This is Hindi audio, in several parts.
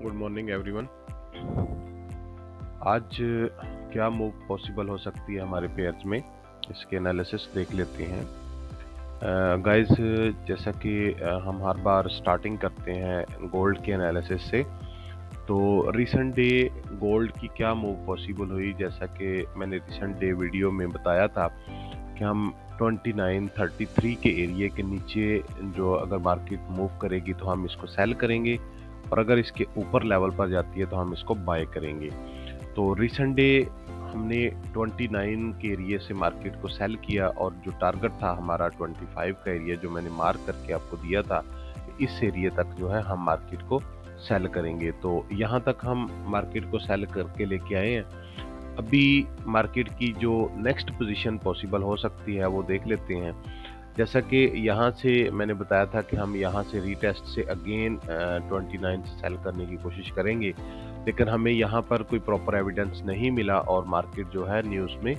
Good morning everyone. आज क्या मूव पॉसिबल हो सकती है हमारे पेयर्स में, इसके एनालिसिस देख लेते हैं। गाइस, जैसा कि हम हर बार स्टार्टिंग करते हैं गोल्ड के एनालिसिस से, तो रिसेंट डे गोल्ड की क्या मूव पॉसिबल हुई। जैसा कि मैंने रिसेंट डे वीडियो में बताया था कि हम 2933 के एरिया के नीचे जो अगर मार्केट मूव करेगी तो हम इसको सेल करेंगे, और अगर इसके ऊपर लेवल पर जाती है तो हम इसको बाय करेंगे। तो रिसेंट डे हमने 29 के एरिया से मार्केट को सेल किया, और जो टारगेट था हमारा 25 का एरिया जो मैंने मार्क करके आपको दिया था, इस एरिया तक जो है हम मार्केट को सेल करेंगे। तो यहाँ तक हम मार्केट को सेल करके लेके आए हैं। अभी मार्केट की जो नेक्स्ट पोजीशन पॉसिबल हो सकती है वो देख लेते हैं। जैसा कि यहाँ से मैंने बताया था कि हम यहाँ से रीटेस्ट से अगेन 29 से सेल करने की कोशिश करेंगे, लेकिन हमें यहाँ पर कोई प्रॉपर एविडेंस नहीं मिला और मार्केट जो है न्यूज़ में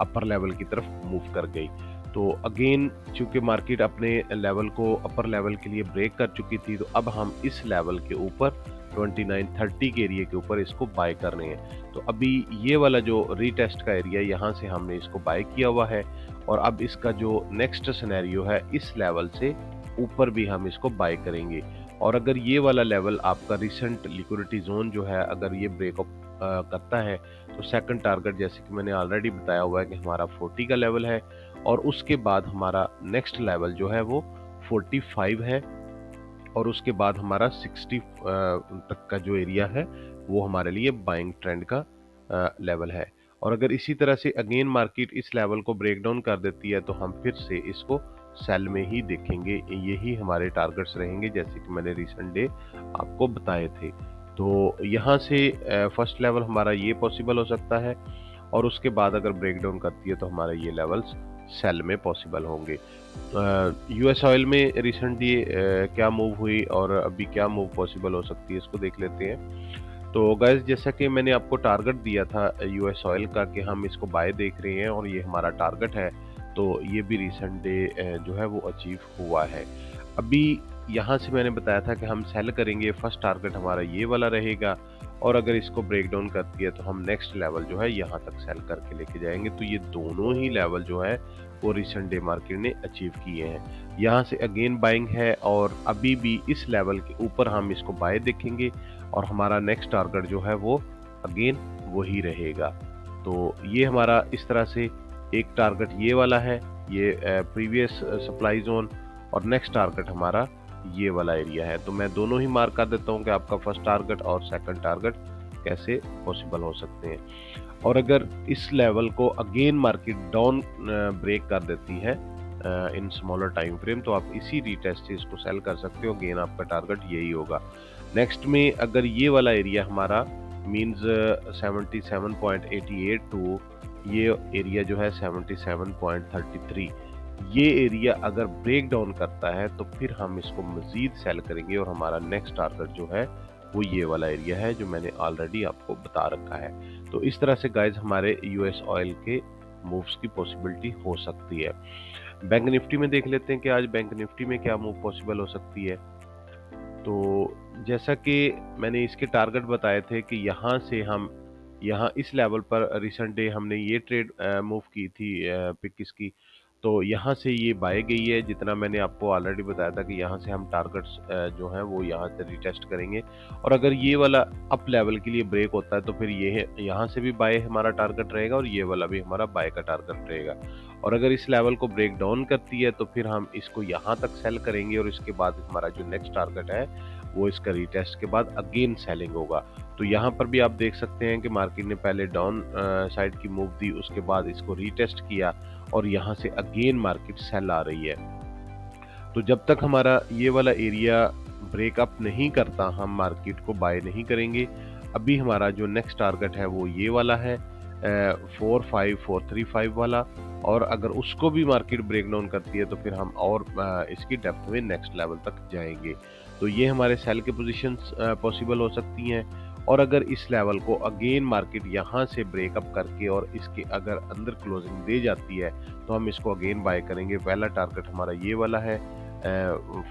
अपर लेवल की तरफ मूव कर गई। तो अगेन चूंकि मार्केट अपने लेवल को अपर लेवल के लिए ब्रेक कर चुकी थी, तो अब हम इस लेवल के ऊपर 2930 के एरिया के ऊपर इसको बाय कर रहे हैं। तो अभी ये वाला जो रीटेस्ट का एरिया, यहाँ से हमने इसको बाय किया हुआ है, और अब इसका जो नेक्स्ट सिनेरियो है, इस लेवल से ऊपर भी हम इसको बाय करेंगे। और अगर ये वाला लेवल आपका रिसेंट लिक्विडिटी जोन जो है, अगर ये ब्रेकअप करता है, तो सेकंड टारगेट जैसे कि मैंने ऑलरेडी बताया हुआ है कि हमारा 40 का लेवल है, और उसके बाद हमारा नेक्स्ट लेवल जो है वो 45 है, और उसके बाद हमारा 60 तक का जो एरिया है वो हमारे लिए बाइंग ट्रेंड का लेवल है। और अगर इसी तरह से अगेन मार्केट इस लेवल को ब्रेक डाउन कर देती है, तो हम फिर से इसको सेल में ही देखेंगे। यही हमारे टारगेट्स रहेंगे जैसे कि मैंने रिसेंट डे आपको बताए थे। तो यहाँ से फर्स्ट लेवल हमारा ये पॉसिबल हो सकता है, और उसके बाद अगर ब्रेक डाउन करती है तो हमारे ये लेवल्स सेल में पॉसिबल होंगे। यूएस ऑयल में रिसेंटली क्या मूव हुई और अभी क्या मूव पॉसिबल हो सकती है, इसको देख लेते हैं। तो गाइस, जैसा कि मैंने आपको टारगेट दिया था यूएस ऑयल का कि हम इसको बाय देख रहे हैं और ये हमारा टारगेट है, तो ये भी रिसेंट डे जो है वो अचीव हुआ है। अभी यहाँ से मैंने बताया था कि हम सेल करेंगे, फर्स्ट टारगेट हमारा ये वाला रहेगा, और अगर इसको ब्रेक डाउन करती है तो हम नेक्स्ट लेवल जो है यहाँ तक सेल करके लेके जाएंगे। तो ये दोनों ही लेवल जो है वो रिसेंट डे मार्केट ने अचीव किए हैं। यहाँ से अगेन बाइंग है, और अभी भी इस लेवल के ऊपर हम इसको बाय देखेंगे, और हमारा नेक्स्ट टारगेट जो है वो अगेन वही रहेगा। तो ये हमारा इस तरह से एक टारगेट ये वाला है, ये प्रीवियस सप्लाई जोन, और नेक्स्ट टारगेट हमारा ये वाला एरिया है। तो मैं दोनों ही मार्क कर देता हूँ कि आपका फर्स्ट टारगेट और सेकंड टारगेट कैसे पॉसिबल हो सकते हैं। और अगर इस लेवल को अगेन मार्केट डाउन ब्रेक कर देती है इन स्मॉलर टाइम फ्रेम, तो आप इसी रीटेस्ट से इसको सेल कर सकते हो। अगेन आपका टारगेट यही होगा। नेक्स्ट में अगर ये वाला एरिया हमारा मींस 77.88 टू ये एरिया जो है 77.33, ये एरिया अगर ब्रेक डाउन करता है तो फिर हम इसको मजीद सेल करेंगे, और हमारा नेक्स्ट टारगेट जो है वो ये वाला एरिया है जो मैंने ऑलरेडी आपको बता रखा है। तो इस तरह से गाइज हमारे यूएस ऑयल के मूव्स की पॉसिबिलिटी हो सकती है। बैंक निफ्टी में देख लेते हैं कि आज बैंक निफ्टी में क्या मूव पॉसिबल हो सकती है। तो जैसा कि मैंने इसके टारगेट बताए थे कि यहाँ से हम यहाँ इस लेवल पर रिसेंट डे हमने ये ट्रेड मूव की थी पिक इसकी, तो यहाँ से ये बाय गई है। जितना मैंने आपको ऑलरेडी बताया था कि यहाँ से हम टारगेट्स जो हैं वो यहाँ से रिटेस्ट करेंगे, और अगर ये वाला अप लेवल के लिए ब्रेक होता है तो फिर ये है यहाँ से भी बाय हमारा टारगेट रहेगा, और ये वाला भी हमारा बाय का टारगेट रहेगा। और अगर इस लेवल को ब्रेक डाउन करती है तो फिर हम इसको यहाँ तक सेल करेंगे, और इसके बाद हमारा जो नेक्स्ट टारगेट है वो इसका रीटेस्ट के बाद अगेन सेलिंग होगा। तो यहाँ पर भी आप देख सकते हैं कि मार्केट ने पहले डाउन साइड की मूव दी, उसके बाद इसको रीटेस्ट किया, और यहाँ से अगेन मार्केट सेल आ रही है। तो जब तक हमारा ये वाला एरिया ब्रेकअप नहीं करता, हम मार्केट को बाय नहीं करेंगे। अभी हमारा जो नेक्स्ट टारगेट है वो ये वाला है 45435 वाला, और अगर उसको भी मार्केट ब्रेक डाउन करती है तो फिर हम और इसकी डेप्थ में नेक्स्ट लेवल तक जाएंगे। तो ये हमारे सेल के पोजीशंस पॉसिबल हो सकती हैं। और अगर इस लेवल को अगेन मार्केट यहाँ से ब्रेकअप करके और इसके अगर अंदर क्लोजिंग दे जाती है तो हम इसको अगेन बाय करेंगे। पहला टारगेट हमारा ये वाला है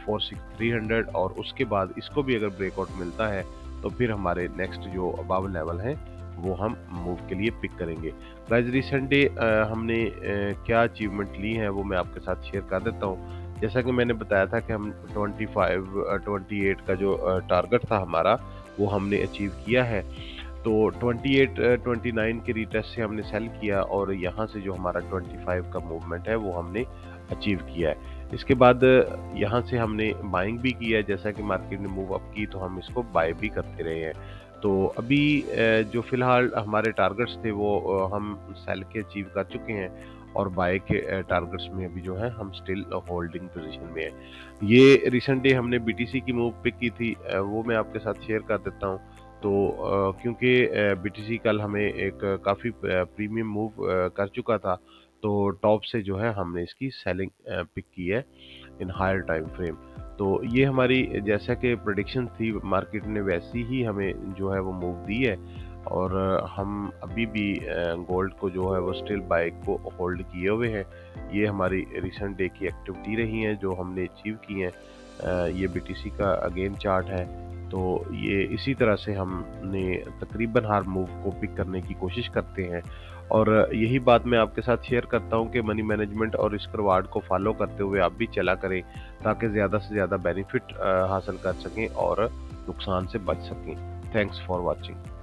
46300, और उसके बाद इसको भी अगर ब्रेकआउट मिलता है तो तो फिर हमारे नेक्स्ट जो अबव लेवल हैं वो हम मूव के लिए पिक करेंगे। गाइस रिसेंट डे हमने क्या अचीवमेंट ली हैं वो मैं आपके साथ शेयर कर देता हूँ। जैसा कि मैंने बताया था कि हम 28 का जो टारगेट था हमारा वो हमने अचीव किया है। तो 29 के रिटेस्ट से हमने सेल किया और यहाँ से जो हमारा 25 का मूवमेंट है वो हमने अचीव किया है। इसके बाद यहाँ से हमने बाइंग भी किया है, जैसा कि मार्केट ने मूव अप की तो हम इसको बाय भी करते रहे हैं। तो अभी जो फिलहाल हमारे टारगेट्स थे वो हम सेल के अचीव कर चुके हैं और बाय के टारगेट्स में अभी जो है हम स्टिल होल्डिंग पोजीशन में है। ये रिसेंट डे हमने बीटीसी की मूव पिक की थी, वो मैं आपके साथ शेयर कर देता हूँ। तो क्योंकि बीटीसी कल हमें एक काफ़ी प्रीमियम मूव कर चुका था, तो टॉप से जो है हमने इसकी सेलिंग पिक की है इन हायर टाइम फ्रेम। तो ये हमारी जैसा कि प्रेडिक्शन थी मार्केट ने वैसी ही हमें जो है वो मूव दी है और हम अभी भी गोल्ड को जो है वो स्टिल बाय को होल्ड किए हुए हैं। ये हमारी रिसेंट डे की एक्टिविटी रही हैं जो हमने अचीव की हैं। ये बीटीसी का अगेन चार्ट है। तो ये इसी तरह से हमने तकरीबन हर मूव को पिक करने की कोशिश करते हैं और यही बात मैं आपके साथ शेयर करता हूं कि मनी मैनेजमेंट और रिस्क रिवार्ड को फॉलो करते हुए आप भी चला करें ताकि ज़्यादा से ज़्यादा बेनिफिट हासिल कर सकें और नुकसान से बच सकें। Thanks for watching.